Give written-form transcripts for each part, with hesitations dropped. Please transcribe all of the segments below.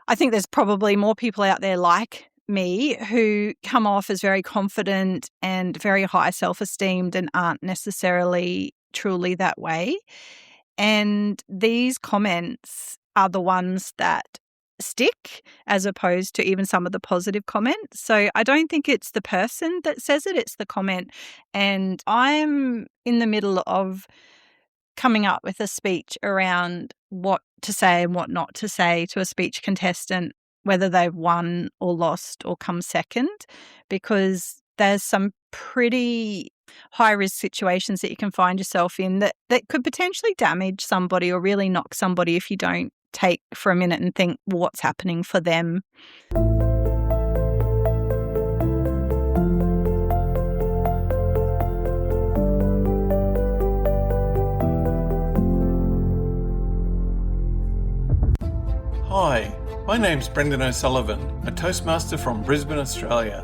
I think there's probably more people out there like me who come off as very confident and very high self-esteemed and aren't necessarily truly that way. And these comments are the ones that stick as opposed to even some of the positive comments. So I don't think it's the person that says it, it's the comment. And I'm in the middle of coming up with a speech around what to say and what not to say to a speech contestant, whether they've won or lost or come second, because there's some pretty high-risk situations that you can find yourself in that could potentially damage somebody or really knock somebody if you don't take for a minute and think what's happening for them. Hi, my name's Brendan O'Sullivan, a Toastmaster from Brisbane, Australia.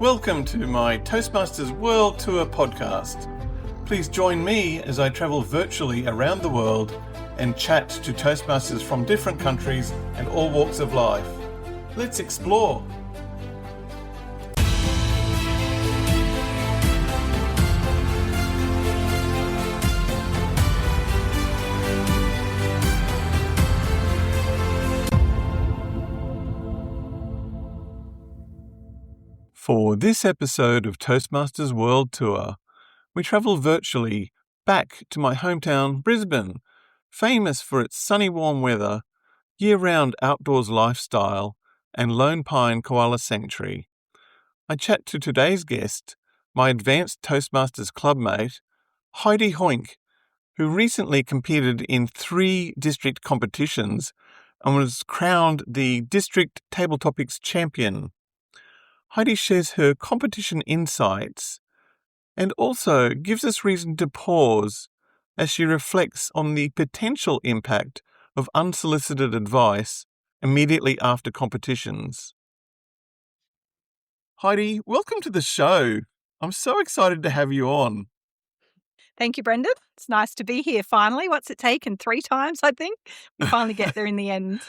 Welcome to my Toastmasters World Tour podcast. Please join me as I travel virtually around the world and chat to Toastmasters from different countries and all walks of life. Let's explore. For this episode of Toastmasters World Tour, we travel virtually back to my hometown, Brisbane, famous for its sunny warm weather, year-round outdoors lifestyle, and Lone Pine Koala Sanctuary. I chat to today's guest, my advanced Toastmasters clubmate, Heidi Hoynk, who recently competed in 3 district competitions and was crowned the District Table Topics Champion. Heidi shares her competition insights and also gives us reason to pause as she reflects on the potential impact of unsolicited advice immediately after competitions. Heidi, welcome to the show. I'm so excited to have you on. Thank you, Brendan. It's nice to be here finally. What's it taken? 3 times, I think? We finally get there in the end.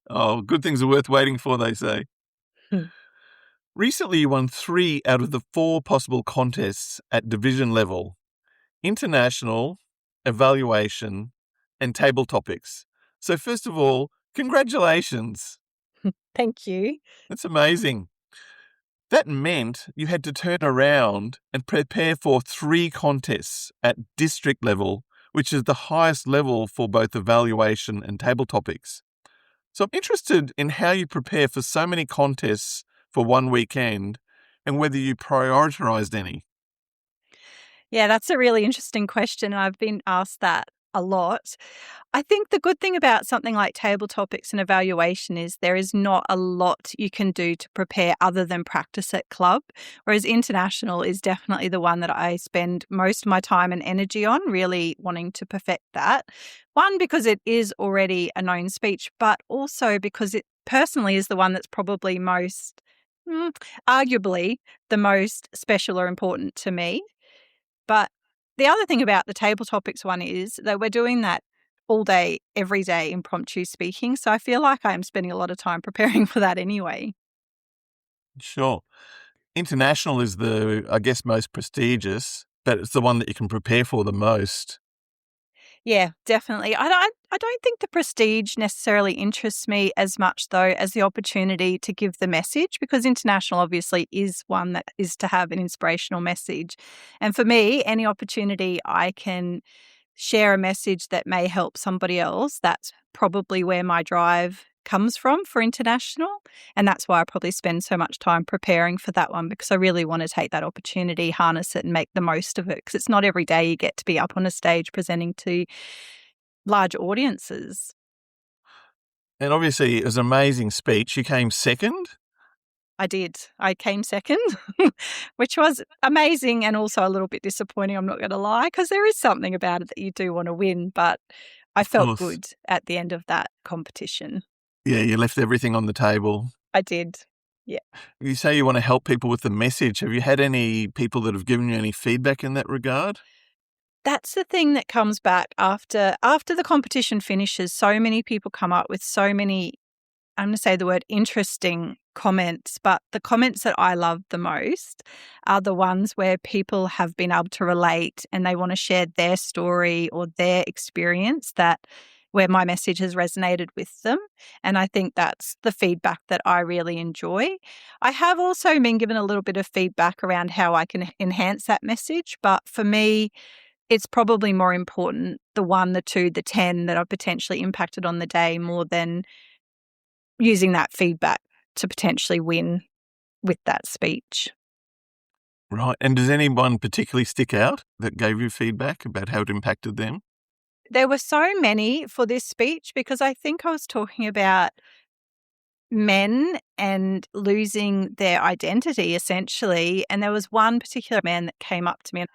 Oh, good things are worth waiting for, they say. Recently, you won 3 out of the 4 possible contests at division level: international, evaluation, and table topics. So first of all, congratulations. Thank you. That's amazing. That meant you had to turn around and prepare for 3 contests at district level, which is the highest level for both evaluation and table topics. So I'm interested in how you prepare for so many contests for one weekend and whether you prioritized any. Yeah, that's a really interesting question. I've been asked that a lot. I think the good thing about something like table topics and evaluation is there is not a lot you can do to prepare other than practice at club, whereas international is definitely the one that I spend most of my time and energy on, really wanting to perfect that. One, because it is already a known speech, but also because it personally is the one that's probably arguably the most special or important to me. But the other thing about the table topics one is that we're doing that all day, every day, impromptu speaking. So I feel like I'm spending a lot of time preparing for that anyway. Sure. International is the, I guess, most prestigious, but it's the one that you can prepare for the most. Yeah, definitely. I don't think the prestige necessarily interests me as much, though, as the opportunity to give the message, because international obviously is one that is to have an inspirational message. And for me, any opportunity I can share a message that may help somebody else, that's probably where my drive comes from for international. And that's why I probably spend so much time preparing for that one, because I really want to take that opportunity, harness it and make the most of it, because it's not every day you get to be up on a stage presenting to large audiences. And obviously, it was an amazing speech. You came second. I did. I came second, which was amazing and also a little bit disappointing, I'm not going to lie, because there is something about it that you do want to win, but I felt good at the end of that competition. Yeah, you left everything on the table. I did, yeah. You say you want to help people with the message. Have you had any people that have given you any feedback in that regard? That's the thing that comes back after the competition finishes. So many people come up with so many I'm going to say the word interesting comments, but the comments that I love the most are the ones where people have been able to relate and they want to share their story or their experience where my message has resonated with them. And I think that's the feedback that I really enjoy. I have also been given a little bit of feedback around how I can enhance that message, but for me, it's probably more important the 1, the 2, the 10 that I've potentially impacted on the day more than using that feedback to potentially win with that speech. Right. And does anyone particularly stick out that gave you feedback about how it impacted them? There were so many for this speech because I think I was talking about men and losing their identity essentially. And there was one particular man that came up to me.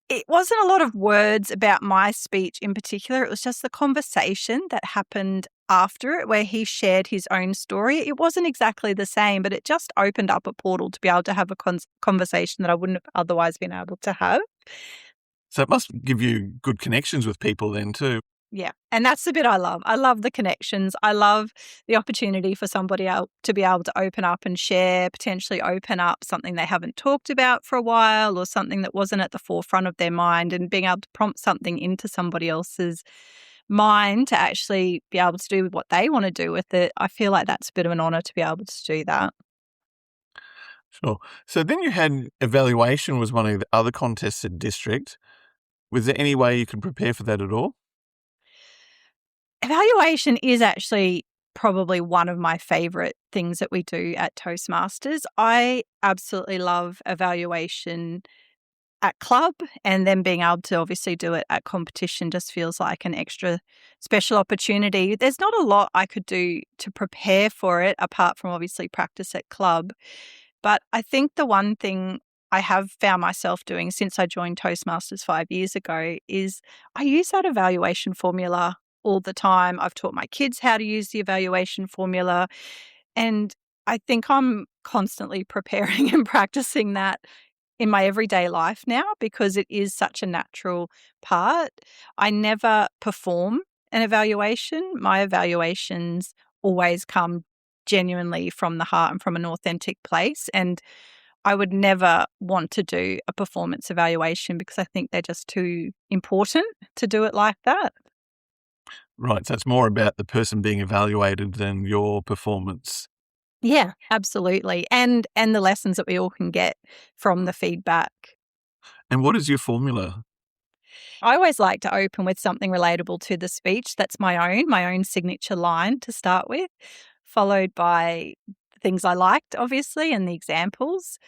It wasn't a lot of words about my speech in particular. It was just the conversation that happened after it where he shared his own story. It wasn't exactly the same, but it just opened up a portal to be able to have a conversation that I wouldn't have otherwise been able to have. So it must give you good connections with people then too. Yeah. And that's the bit I love. I love the connections. I love the opportunity for somebody else to be able to open up and share, potentially open up something they haven't talked about for a while or something that wasn't at the forefront of their mind, and being able to prompt something into somebody else's mind to actually be able to do what they want to do with it. I feel like that's a bit of an honour to be able to do that. Sure. So then you had evaluation was one of the other contests at District. Was there any way you could prepare for that at all? Evaluation is actually probably one of my favourite things that we do at Toastmasters. I absolutely love evaluation at club, and then being able to obviously do it at competition just feels like an extra special opportunity. There's not a lot I could do to prepare for it apart from obviously practice at club. But I think the one thing I have found myself doing since I joined Toastmasters 5 years ago is I use that evaluation formula all the time. I've taught my kids how to use the evaluation formula, and I think I'm constantly preparing and practicing that in my everyday life now because it is such a natural part. I never perform an evaluation. My evaluations always come genuinely from the heart and from an authentic place. And I would never want to do a performance evaluation because I think they're just too important to do it like that. Right. So it's more about the person being evaluated than your performance. Yeah, absolutely. And the lessons that we all can get from the feedback. And what is your formula? I always like to open with something relatable to the speech. That's my own signature line to start with, followed by things I liked, obviously, and the examples,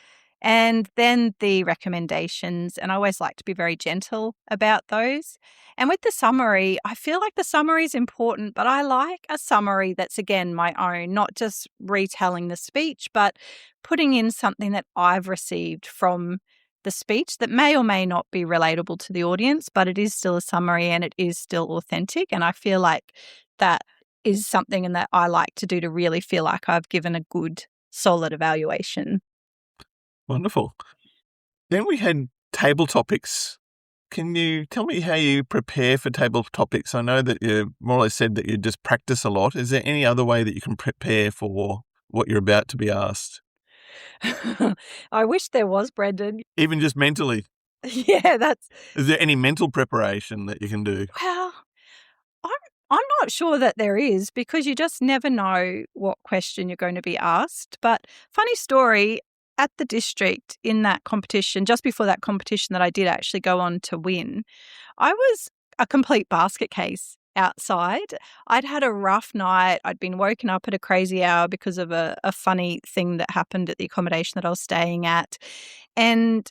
and then the recommendations. And I always like to be very gentle about those. And with the summary, I feel like the summary is important, but I like a summary that's, again, my own, not just retelling the speech, but putting in something that I've received from the speech that may or may not be relatable to the audience, but it is still a summary and it is still authentic. And I feel like that is something that I like to do to really feel like I've given a good, solid evaluation. Wonderful. Then we had table topics. Can you tell me how you prepare for table topics? I know that you more or less said that you just practice a lot. Is there any other way that you can prepare for what you're about to be asked? I wish there was, Brendan. Even just mentally? Yeah, that's... Is there any mental preparation that you can do? Well, I'm not sure that there is because you just never know what question you're going to be asked. But funny story, at the district in that competition, just before that competition that I did actually go on to win, I was a complete basket case outside. I'd had a rough night. I'd been woken up at a crazy hour because of a funny thing that happened at the accommodation that I was staying at. And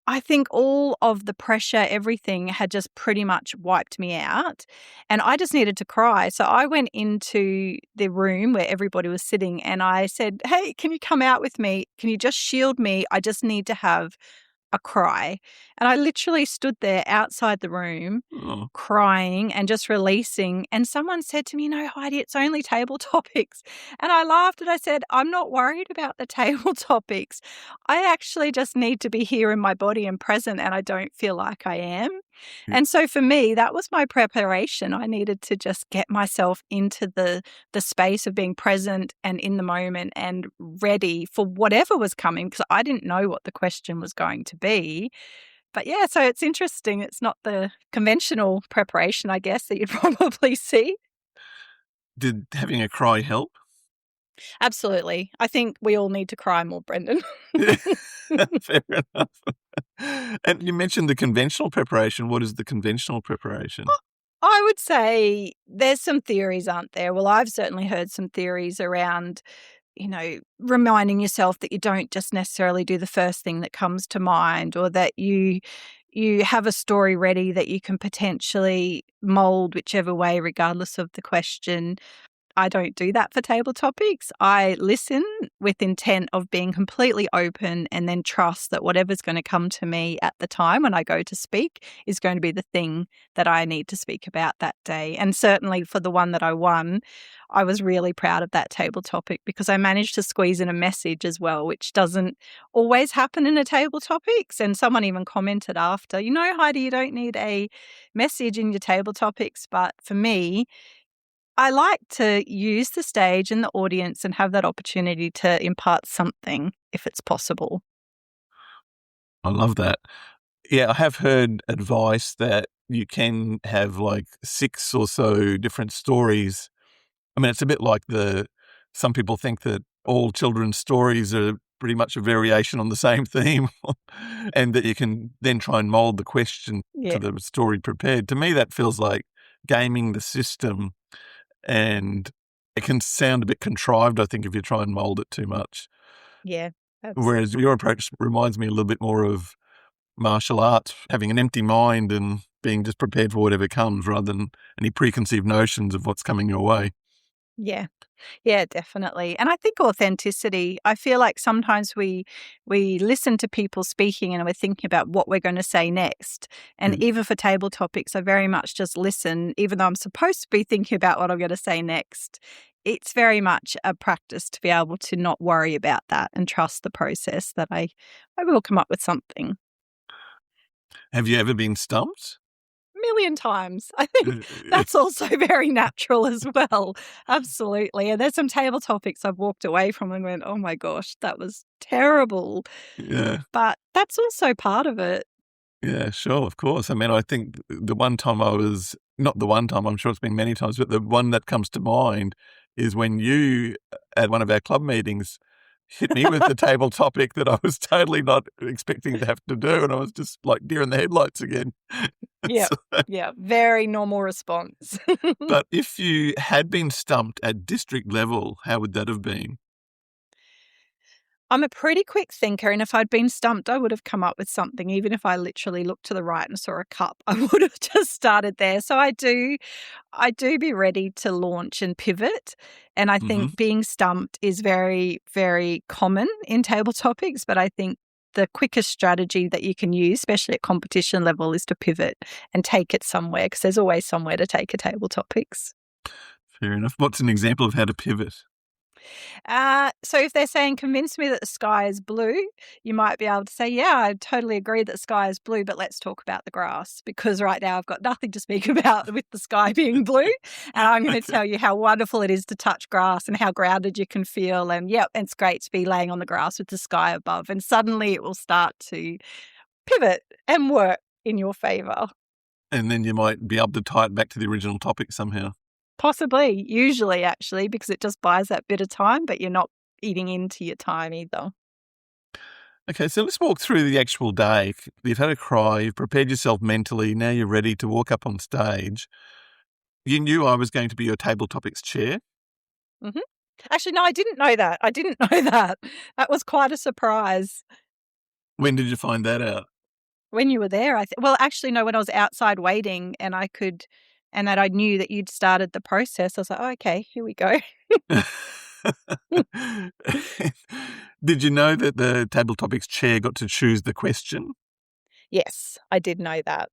I think all of the pressure, everything had just pretty much wiped me out, and I just needed to cry. So I went into the room where everybody was sitting and I said, "Hey, can you come out with me? Can you just shield me? I just need to have a cry." And I literally stood there outside the room crying and just releasing. And someone said to me, Heidi, it's only table topics. And I laughed and I said, I'm not worried about the table topics. I actually just need to be here in my body and present, and I don't feel like I am. And so for me, that was my preparation. I needed to just get myself into the space of being present and in the moment and ready for whatever was coming, because I didn't know what the question was going to be. But yeah, so it's interesting. It's not the conventional preparation, I guess, that you'd probably see. Did having a cry help? Absolutely. I think we all need to cry more, Brendan. Fair enough. And you mentioned the conventional preparation. What is the conventional preparation? I would say there's some theories, aren't there? Well, I've certainly heard some theories around, reminding yourself that you don't just necessarily do the first thing that comes to mind, or that you have a story ready that you can potentially mold whichever way, regardless of the question. I don't do that for table topics. I listen with intent of being completely open and then trust that whatever's going to come to me at the time when I go to speak is going to be the thing that I need to speak about that day. And certainly for the one that I won, I was really proud of that table topic because I managed to squeeze in a message as well, which doesn't always happen in a table topics. And someone even commented after, Heidi, you don't need a message in your table topics. But for me, I like to use the stage and the audience and have that opportunity to impart something if it's possible. I love that. Yeah, I have heard advice that you can have like 6 or so different stories. I mean, it's a bit like some people think that all children's stories are pretty much a variation on the same theme and that you can then try and mold the question to the story prepared. To me, that feels like gaming the system. And it can sound a bit contrived, I think, if you try and mold it too much. Yeah. Whereas your approach reminds me a little bit more of martial arts, having an empty mind and being just prepared for whatever comes rather than any preconceived notions of what's coming your way. Yeah. Yeah, definitely. And I think authenticity, I feel like sometimes we listen to people speaking and we're thinking about what we're going to say next. And even for table topics, I very much just listen, even though I'm supposed to be thinking about what I'm going to say next. It's very much a practice to be able to not worry about that and trust the process that I will come up with something. Have you ever been stumped? Million times. I think that's also very natural as well. Absolutely. And there's some table topics I've walked away from and went, oh my gosh, that was terrible. Yeah. But that's also part of it. Yeah, sure, of course. I mean, I think the one time not the one time, I'm sure it's been many times, but the one that comes to mind is when you, at one of our club meetings, hit me with the table topic that I was totally not expecting to have to do. And I was just like deer in the headlights again. Yeah. Yeah. Very normal response. But if you had been stumped at district level, how would that have been? I'm a pretty quick thinker, and if I'd been stumped, I would have come up with something. Even if I literally looked to the right and saw a cup, I would have just started there. So I do be ready to launch and pivot. And I think being stumped is very, very common in table topics, but I think the quickest strategy that you can use, especially at competition level, is to pivot and take it somewhere, because there's always somewhere to take a table topics. Fair enough. What's an example of how to pivot? So if they're saying, convince me that the sky is blue, you might be able to say, yeah, I totally agree that the sky is blue, but let's talk about the grass, because right now I've got nothing to speak about with the sky being blue. And I'm going to tell you how wonderful it is to touch grass and how grounded you can feel. And it's great to be laying on the grass with the sky above. And suddenly it will start to pivot and work in your favour. And then you might be able to tie it back to the original topic somehow. Possibly, usually actually, because it just buys that bit of time, but you're not eating into your time either. Okay, so let's walk through the actual day. You've had a cry, you've prepared yourself mentally, now you're ready to walk up on stage. You knew I was going to be your table topics chair? Mm-hmm. Actually, no, I didn't know that. That was quite a surprise. When did you find that out? When you were there, well, actually, no, when I was outside waiting and that I knew that you'd started the process, I was like, oh, okay, here we go. Did you know that the table topics chair got to choose the question? Yes, I did know that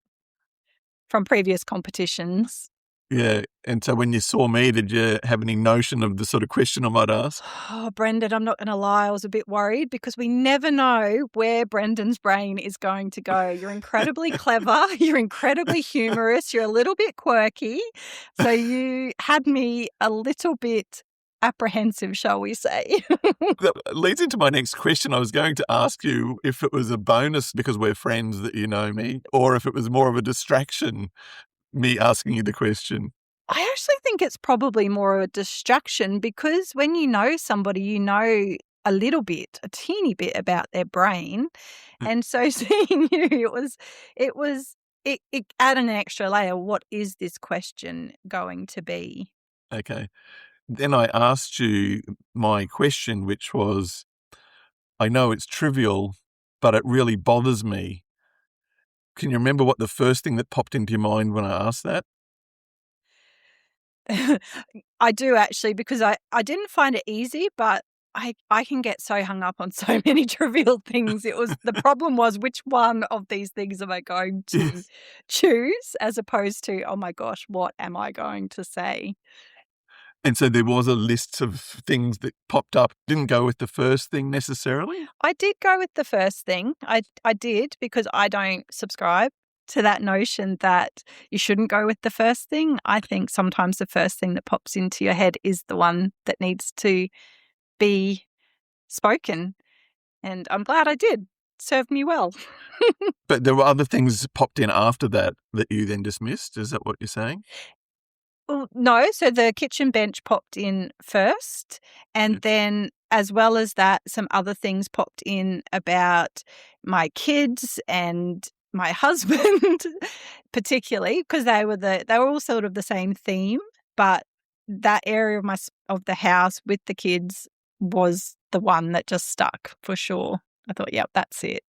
from previous competitions. Yeah. And so when you saw me, did you have any notion of the sort of question I might ask? Oh, Brendan, I'm not going to lie. I was a bit worried because we never know where Brendan's brain is going to go. You're incredibly clever. You're incredibly humorous. You're a little bit quirky. So you had me a little bit apprehensive, shall we say. That leads into my next question. I was going to ask you if it was a bonus because we're friends that you know me, or if it was more of a distraction, me asking you the question. I actually think it's probably more of a distraction because when you know somebody, you know a little bit, a teeny bit about their brain. And so seeing you, it added an extra layer. What is this question going to be? Okay. Then I asked you my question, which was, I know it's trivial, but it really bothers me. Can you remember what the first thing that popped into your mind when I asked that? I do actually because I didn't find it easy, but I can get so hung up on so many trivial things. The problem was which one of these things am I going to Yes. choose as opposed to, oh my gosh, what am I going to say? And so there was a list of things that popped up, didn't go with the first thing necessarily? I did go with the first thing. I did because I don't subscribe to that notion that you shouldn't go with the first thing. I think sometimes the first thing that pops into your head is the one that needs to be spoken. And I'm glad I did. Served me well. But there were other things that popped in after that that you then dismissed? Is that what you're saying? Well, no, so the kitchen bench popped in first, and Yeah. then as well as that, some other things popped in about my kids and my husband, particularly because they were all sort of the same theme, but that area of the house with the kids was the one that just stuck for sure. I thought, yep, that's it.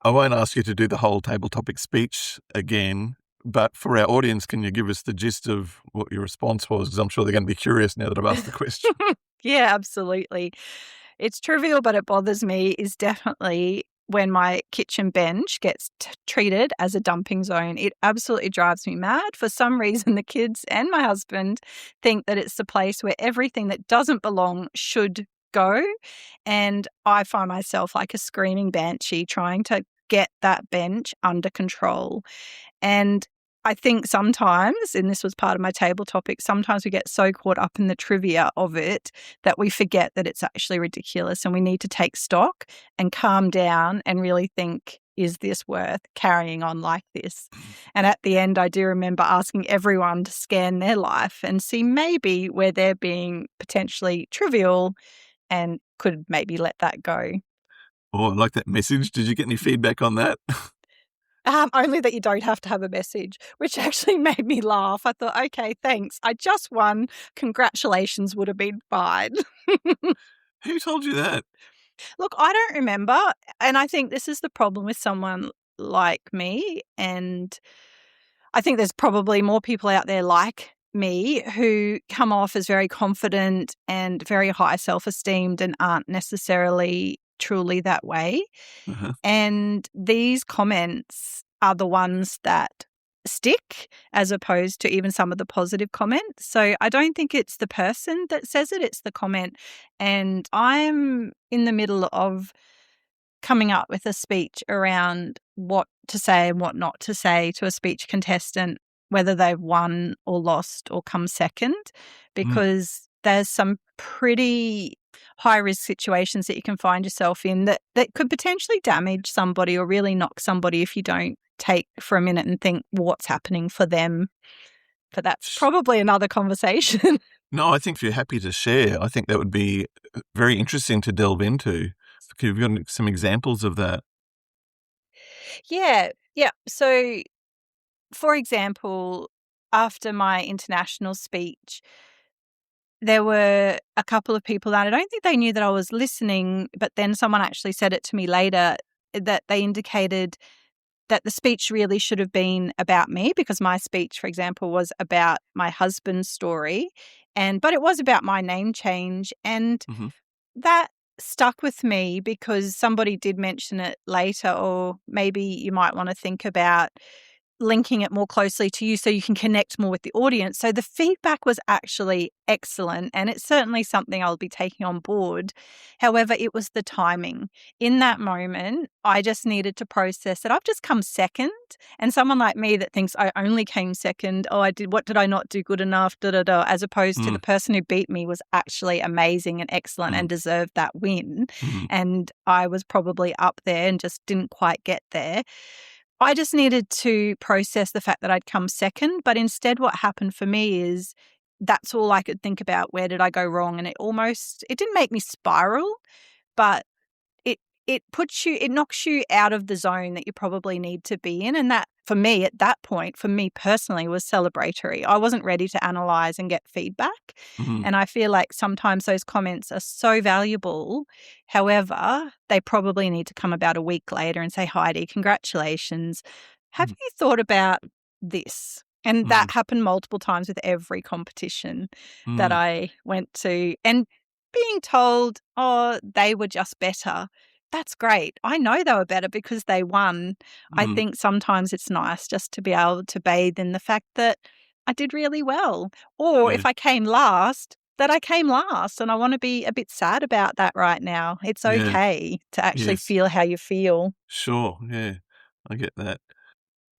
I won't ask you to do the whole table topic speech again, but for our audience, can you give us the gist of what your response was? Because I'm sure they're going to be curious now that I've asked the question. Yeah, absolutely. It's trivial, but it bothers me is definitely when my kitchen bench gets treated as a dumping zone. It absolutely drives me mad. For some reason, the kids and my husband think that it's the place where everything that doesn't belong should go. And I find myself like a screaming banshee trying to get that bench under control. And I think sometimes, and this was part of my table topic, sometimes we get so caught up in the trivia of it that we forget that it's actually ridiculous and we need to take stock and calm down and really think, is this worth carrying on like this? And at the end, I do remember asking everyone to scan their life and see maybe where they're being potentially trivial and could maybe let that go. Oh, I like that message. Did you get any feedback on that? Only that you don't have to have a message, which actually made me laugh. I thought, okay, thanks. I just won. Congratulations would have been fine. Who told you that? Look, I don't remember. And I think this is the problem with someone like me. And I think there's probably more people out there like me who come off as very confident and very high self-esteemed and aren't necessarily truly that way. Uh-huh. And these comments are the ones that stick as opposed to even some of the positive comments. So I don't think it's the person that says it, it's the comment. And I'm in the middle of coming up with a speech around what to say and what not to say to a speech contestant, whether they've won or lost or come second, Mm. because there's some pretty high risk situations that you can find yourself in that could potentially damage somebody or really knock somebody if you don't take for a minute and think what's happening for them. But that's probably another conversation. No, I think if you're happy to share, I think that would be very interesting to delve into. Have you got some examples of that? Yeah. Yeah. So, for example, after my international speech, there were a couple of people that I don't think they knew that I was listening, but then someone actually said it to me later that they indicated that the speech really should have been about me because my speech, for example, was about my husband's story, but it was about my name change, and Mm-hmm. that stuck with me because somebody did mention it later, or maybe you might want to think about linking it more closely to you so you can connect more with the audience. So the feedback was actually excellent, and it's certainly something I'll be taking on board. However, it was the timing. In that moment, I just needed to process that I've just come second, and someone like me that thinks I only came second, what did I not do good enough, as opposed to the person who beat me was actually amazing and excellent and deserved that win. And I was probably up there and just didn't quite get there. I just needed to process the fact that I'd come second, but instead what happened for me is that's all I could think about. Where did I go wrong? And it didn't make me spiral, but it knocks you out of the zone that you probably need to be in. And that, for me, at that point, for me personally, was celebratory. I wasn't ready to analyze and get feedback. And I feel like sometimes those comments are so valuable. However, they probably need to come about a week later and say, Heidi, congratulations. Have you thought about this? And that happened multiple times with every competition that I went to. And being told, they were just better. That's great. I know they were better because they won. I think sometimes it's nice just to be able to bathe in the fact that I did really well. Or if I came last, that I came last. And I want to be a bit sad about that right now. It's okay to actually feel how you feel. Sure, yeah, I get that.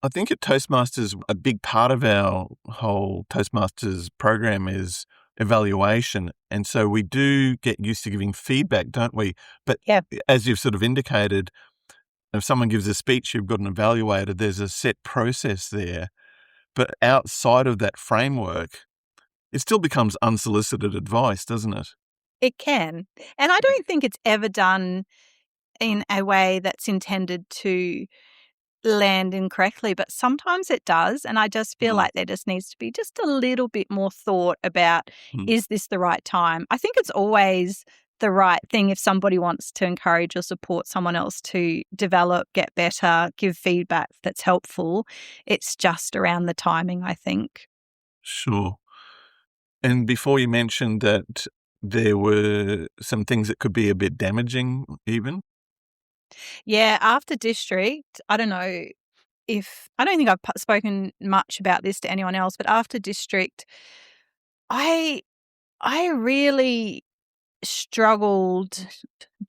I think at Toastmasters, a big part of our whole Toastmasters program is evaluation. And so we do get used to giving feedback, don't we? But as you've sort of indicated, if someone gives a speech, you've got an evaluator, there's a set process there. But outside of that framework, it still becomes unsolicited advice, doesn't it? It can. And I don't think it's ever done in a way that's intended to land incorrectly, but sometimes it does. And I just feel like there just needs to be just a little bit more thought about, is this the right time? I think it's always the right thing if somebody wants to encourage or support someone else to develop, get better, give feedback that's helpful. It's just around the timing, I think. Sure. And before you mentioned that there were some things that could be a bit damaging even. Yeah, after district, I don't think I've spoken much about this to anyone else, but after district, I really struggled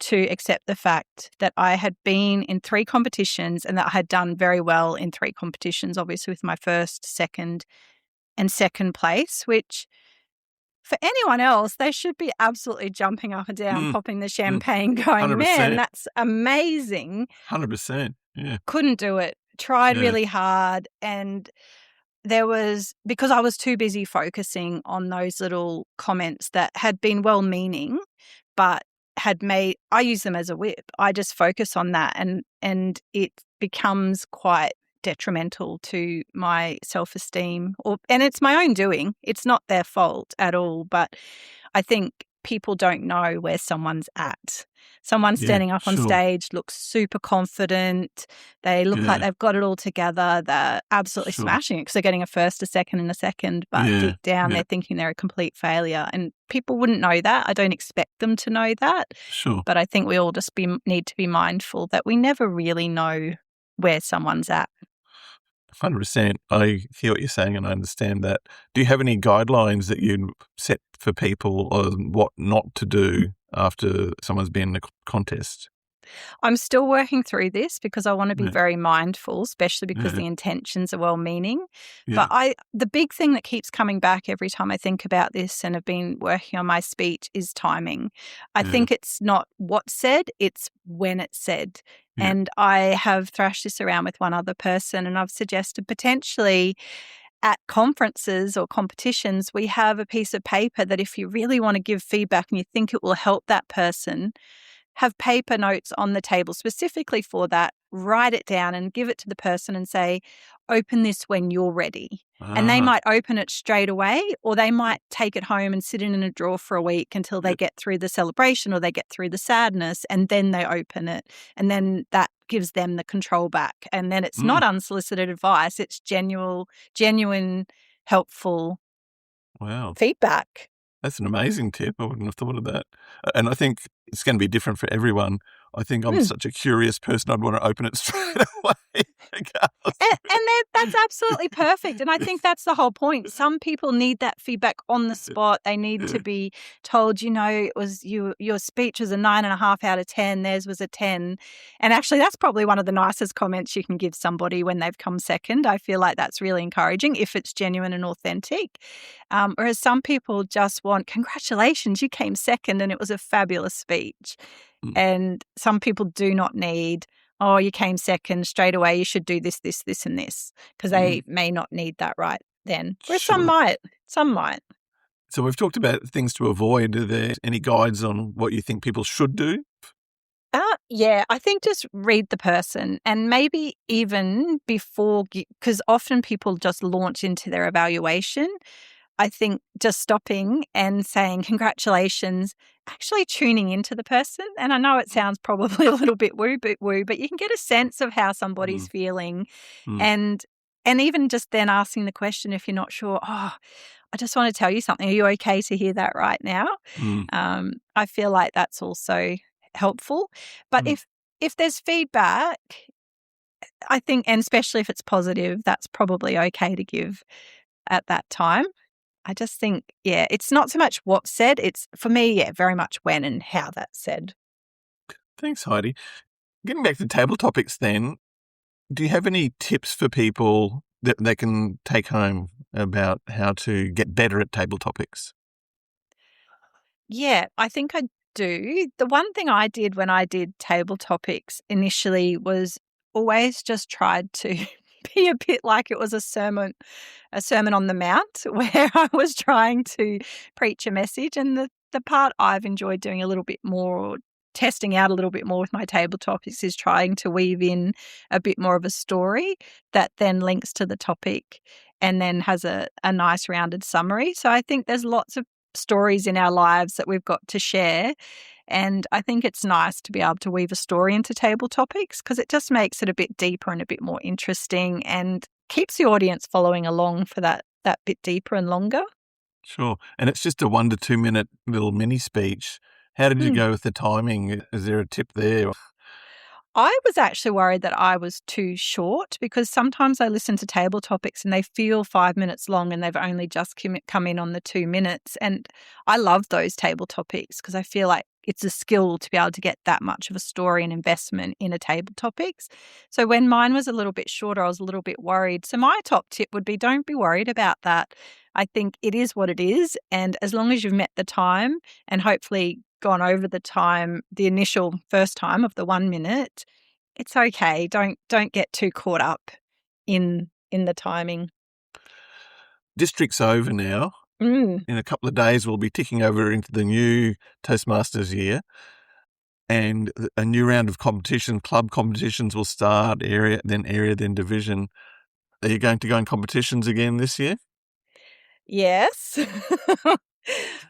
to accept the fact that I had been in 3 competitions and that I had done very well in 3 competitions, obviously with my first, second, and second place, which for anyone else, they should be absolutely jumping up and down, popping the champagne, going, 100%. Man, that's amazing. 100%, yeah. Couldn't do it. Tried really hard. And because I was too busy focusing on those little comments that had been well-meaning, but I use them as a whip. I just focus on that and it becomes quite detrimental to my self-esteem, and it's my own doing. It's not their fault at all, but I think people don't know where someone's at. Someone standing up on stage looks super confident. They look like they've got it all together. They're absolutely smashing it because they're getting a first, a second, and a second, but deep down they're thinking they're a complete failure. And people wouldn't know that. I don't expect them to know that. Sure. But I think we all just need to be mindful that we never really know where someone's at. 100%. I hear what you're saying and I understand that. Do you have any guidelines that you set for people on what not to do after someone's been in a contest? I'm still working through this because I want to be very mindful, especially because the intentions are well-meaning. But the big thing that keeps coming back every time I think about this and have been working on my speech is timing. I think it's not what's said, it's when it's said. And I have thrashed this around with one other person, and I've suggested potentially at conferences or competitions, we have a piece of paper that if you really want to give feedback and you think it will help that person, have paper notes on the table specifically for that, write it down and give it to the person and say, open this when you're ready. And they might open it straight away, or they might take it home and sit in a drawer for a week until they get through the celebration or they get through the sadness, and then they open it. And then that gives them the control back. And then it's not unsolicited advice, it's genuine, helpful feedback. That's an amazing tip. I wouldn't have thought of that. And I think it's going to be different for everyone. I think I'm such a curious person, I'd want to open it straight away. That's absolutely perfect. And I think that's the whole point. Some people need that feedback on the spot. They need to be told, it was your speech was a 9.5 out of 10. Theirs was a 10. And actually, that's probably one of the nicest comments you can give somebody when they've come second. I feel like that's really encouraging if it's genuine and authentic. Whereas some people just want, congratulations, you came second and it was a fabulous speech. And some people do not need, oh, you came second straight away, you should do this, this, this, and this, because they may not need that right then. Whereas some might. So we've talked about things to avoid. Are there any guides on what you think people should do? Yeah, I think just read the person, and maybe even before, because often people just launch into their evaluation. I think just stopping and saying congratulations, actually tuning into the person. And I know it sounds probably a little bit woo, but you can get a sense of how somebody's feeling. And even just then asking the question, if you're not sure, oh, I just want to tell you something. Are you okay to hear that right now? I feel like that's also helpful. But if there's feedback, I think, and especially if it's positive, that's probably okay to give at that time. I just think, it's not so much what's said. It's, for me, very much when and how that's said. Thanks, Heidi. Getting back to table topics then, do you have any tips for people that they can take home about how to get better at table topics? Yeah, I think I do. The one thing I did when I did table topics initially was always just tried to be a bit like it was a sermon on the Mount, where I was trying to preach a message. And the part I've enjoyed doing a little bit more, or testing out a little bit more with my table topics, is trying to weave in a bit more of a story that then links to the topic and then has a nice rounded summary. So I think there's lots of stories in our lives that we've got to share. And I think it's nice to be able to weave a story into table topics, because it just makes it a bit deeper and a bit more interesting and keeps the audience following along for that bit deeper and longer. Sure. And it's just a 1 to 2 minute little mini speech. How did you go with the timing? Is there a tip there? I was actually worried that I was too short, because sometimes I listen to table topics and they feel 5 minutes long and they've only just come in on the 2 minutes. And I love those table topics because I feel like it's a skill to be able to get that much of a story and investment in a table topics. So when mine was a little bit shorter, I was a little bit worried. So my top tip would be, don't be worried about that. I think it is what it is. And as long as you've met the time and hopefully gone over the time, the initial first time of the 1 minute, it's okay. Don't get too caught up in the timing. District's over now. In a couple of days, we'll be ticking over into the new Toastmasters year, and a new round of competition, club competitions will start, area, then division. Are you going to go in competitions again this year? Yes.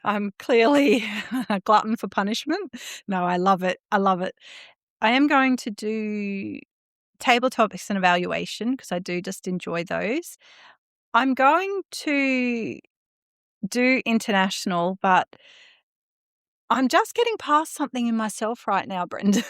I'm clearly a glutton for punishment. No, I love it. I am going to do table topics and evaluation because I do just enjoy those. I'm going to do international, but I'm just getting past something in myself right now, Brendan.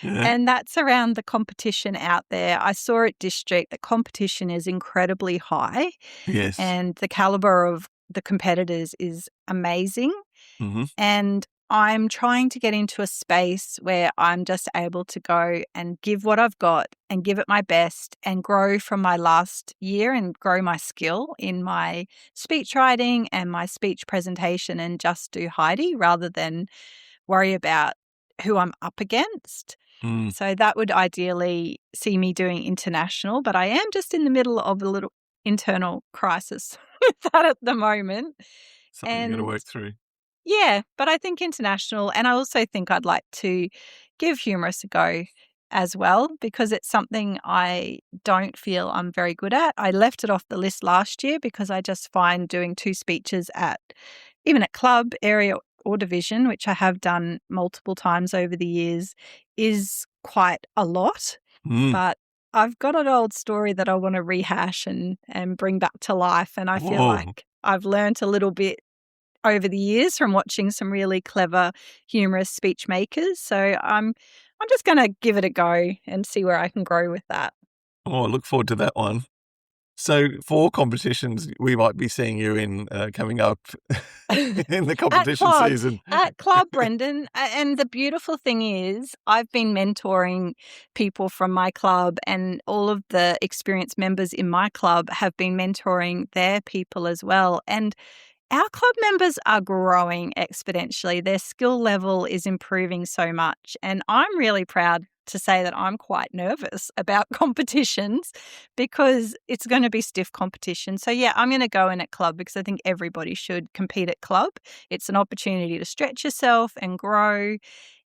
And that's around the competition out there. I saw at District the competition is incredibly high. Yes. And the caliber of the competitors is amazing. Mm-hmm. And I'm trying to get into a space where I'm just able to go and give what I've got and give it my best and grow from my last year and grow my skill in my speech writing and my speech presentation and just do Heidi rather than worry about who I'm up against. So that would ideally see me doing international, but I am just in the middle of a little internal crisis with that at the moment. Something you've got to work through. Yeah, but I think international, and I also think I'd like to give humorous a go as well, because it's something I don't feel I'm very good at. I left it off the list last year because I just find doing 2 speeches even at club, area or division, which I have done multiple times over the years, is quite a lot. But I've got an old story that I want to rehash and bring back to life, and I feel like I've learnt a little bit over the years from watching some really clever, humorous speech makers. So I'm I'm just going to give it a go and see where I can grow with that. Oh, I look forward to that one. So for competitions, we might be seeing you in coming up in the competition season. At club, Brendan. And the beautiful thing is I've been mentoring people from my club, and all of the experienced members in my club have been mentoring their people as well. And our club members are growing exponentially. Their skill level is improving so much. And I'm really proud to say that I'm quite nervous about competitions because it's going to be stiff competition. So, yeah, I'm going to go in at club because I think everybody should compete at club. It's an opportunity to stretch yourself and grow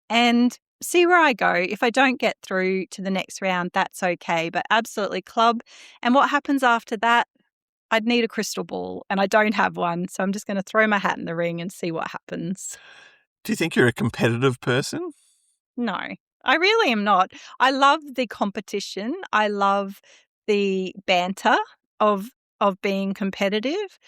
and see where I go. If I don't get through to the next round, that's okay. But absolutely club. And what happens after that? I'd need a crystal ball, and I don't have one. So I'm just going to throw my hat in the ring and see what happens. Do you think you're a competitive person? No, I really am not. I love the competition. I love the banter of being competitive.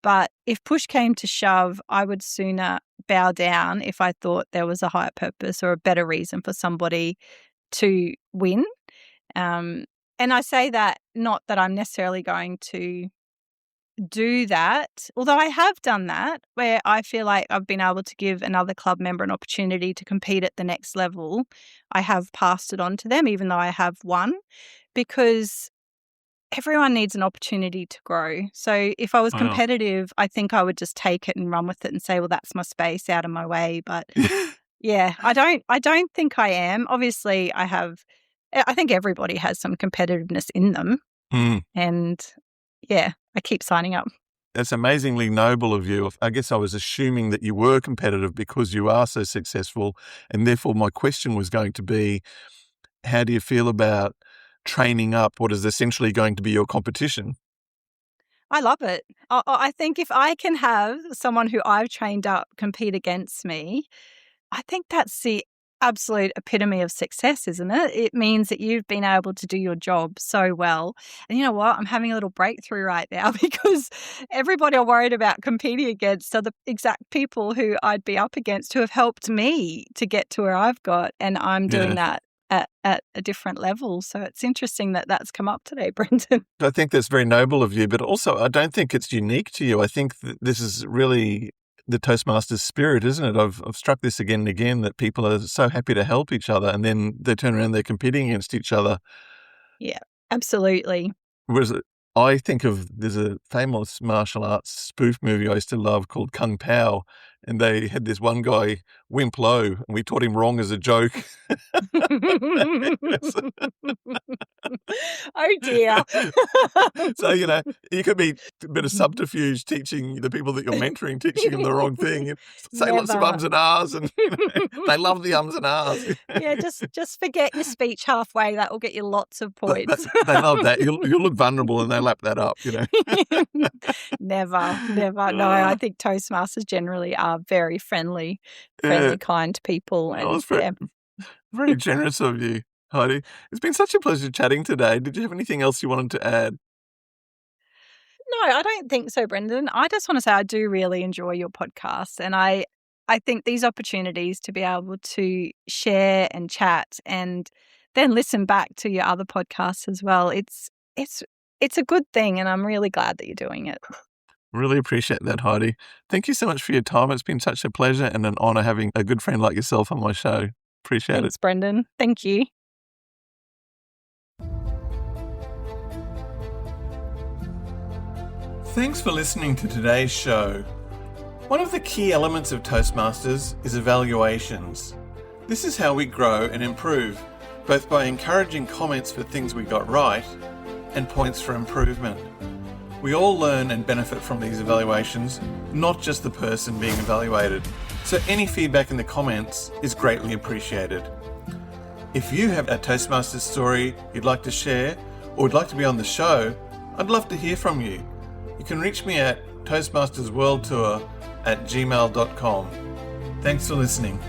But if push came to shove, I would sooner bow down if I thought there was a higher purpose or a better reason for somebody to win. And I say that not that I'm necessarily going to do that, although I have done that, where I feel like I've been able to give another club member an opportunity to compete at the next level. I have passed it on to them, even though I have won, because everyone needs an opportunity to grow. So if I was competitive, I think I would just take it and run with it and say, well, that's my space, out of my way. But yeah, I don't think I am. Obviously, I think everybody has some competitiveness in them. And yeah, I keep signing up. That's amazingly noble of you. I guess I was assuming that you were competitive because you are so successful. And therefore, my question was going to be, how do you feel about training up what is essentially going to be your competition? I love it. I think if I can have someone who I've trained up compete against me, I think that's the absolute epitome of success, isn't it? It means that you've been able to do your job so well. And you know what? I'm having a little breakthrough right now because everybody I'm worried about competing against are the exact people who I'd be up against who have helped me to get to where I've got. And I'm doing that at a different level. So it's interesting that that's come up today, Brendan. I think that's very noble of you, but also I don't think it's unique to you. I think that this is really the Toastmasters spirit, isn't it? I've struck this again and again, that people are so happy to help each other, and then they turn around, they're competing against each other. Yeah, absolutely. Whereas I think there's a famous martial arts spoof movie I used to love called Kung Pao, and they had this one guy, Wimp Lo, and we taught him wrong as a joke. Oh dear. So, you could be a bit of subterfuge teaching the people that you're mentoring, teaching them the wrong thing. Say lots of ums and ahs, and they love the ums and ahs. Yeah, just forget your speech halfway. That will get you lots of points. They love that. You'll look vulnerable and they lap that up, Never. No, I think Toastmasters generally are very friendly, kind people. And was very generous of you, Heidi. It's been such a pleasure chatting today. Did you have anything else you wanted to add? No, I don't think so, Brendan. I just want to say I do really enjoy your podcast, and I think these opportunities to be able to share and chat and then listen back to your other podcasts as well. It's a good thing, and I'm really glad that you're doing it. Really appreciate that, Heidi. Thank you so much for your time. It's been such a pleasure and an honour having a good friend like yourself on my show. Appreciate it. Thanks, Brendan. Thank you. Thanks for listening to today's show. One of the key elements of Toastmasters is evaluations. This is how we grow and improve, both by encouraging comments for things we got right and points for improvement. We all learn and benefit from these evaluations, not just the person being evaluated. So any feedback in the comments is greatly appreciated. If you have a Toastmasters story you'd like to share or would like to be on the show, I'd love to hear from you. You can reach me at toastmastersworldtour@gmail.com. Thanks for listening.